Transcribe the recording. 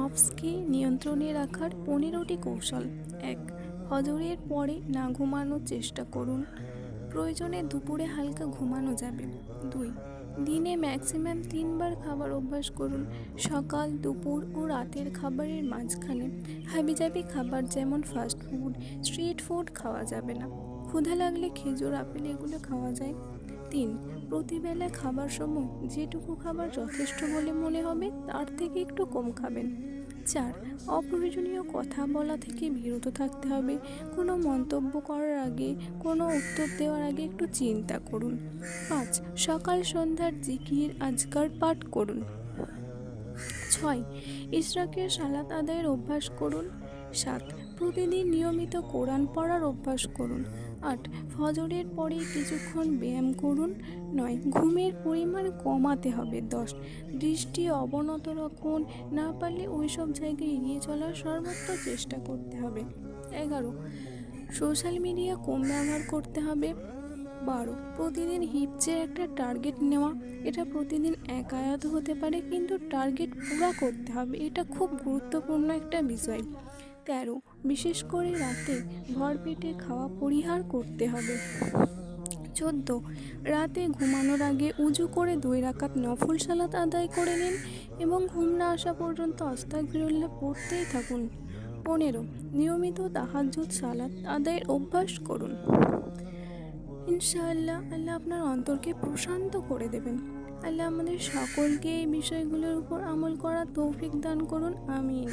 নার্ভসকে নিয়ন্ত্রণে রাখার 15টি কৌশল। 1. ফজরের পরে না ঘুমানোর চেষ্টা করুন, প্রয়োজনে দুপুরে হালকা ঘুমানো যাবে। 2. দিনে ম্যাক্সিমাম 3 বার খাবার অভ্যাস করুন, সকাল, দুপুর ও রাতের খাবারের মাঝখানে হাবিজাবি খাবার যেমন ফাস্ট ফুড, স্ট্রিট ফুড খাওয়া যাবে না। ক্ষুধা লাগলে খেজুর, আপেল এগুলো খাওয়া যায়। 3. প্রতিবেলা খাবার সময় যেটুকু খাবার যথেষ্ট বলে মনে হবে তার থেকে একটু কম খাবেন। 4. অপ্রয়োজনীয় কথা বলা থেকে বিরত থাকতে হবে। কোনো মন্তব্য করার আগে, কোনো উত্তর দেওয়ার আগে একটু চিন্তা করুন। 5. সকাল সন্ধ্যার জিকির আজকার পাঠ করুন। 6. ইশরাকের সালাত আদায়ের অভ্যাস করুন। 7. প্রতিদিন নিয়মিত কোরআন পড়ার অভ্যাস করুন। 8. ফজরের পরে কিছুক্ষণ ব্যায়াম করুন। 9. ঘুমের পরিমাণ কমাতে হবে। 10. দৃষ্টি অবনত রাখুন, না পারলে ওইসব জায়গায় এড়িয়ে চলার সর্বোচ্চ চেষ্টা করতে হবে। 11. সোশ্যাল মিডিয়া কম ব্যবহার করতে হবে। 12. প্রতিদিন হিপচের একটা টার্গেট নেওয়া, এটা প্রতিদিন এক আয়াত হতে পারে কিন্তু টার্গেট পুরা করতে হবে, এটা খুব গুরুত্বপূর্ণ একটা বিষয়। 13. বিশেষ করে রাতে ভরপেটে খাওয়া পরিহার করতে হবে। 14. রাতে ঘুমানোর আগে উজু করে 2 রাকাত নফল সালাত আদায় করে নিন এবং ঘুম না আসা পর্যন্ত আস্তাগফিরুল্লাহ পড়তেই থাকুন। 15. নিয়মিত তাহাজ্জুদ সালাত আদায়ের অভ্যাস করুন। ইনশাআল্লাহ আল্লাহ আপনার অন্তরকে প্রশান্ত করে দেবেন। আল্লাহ আমাদের সকলকে এই বিষয়গুলোর উপর আমল করার তৌফিক দান করুন। আমিন।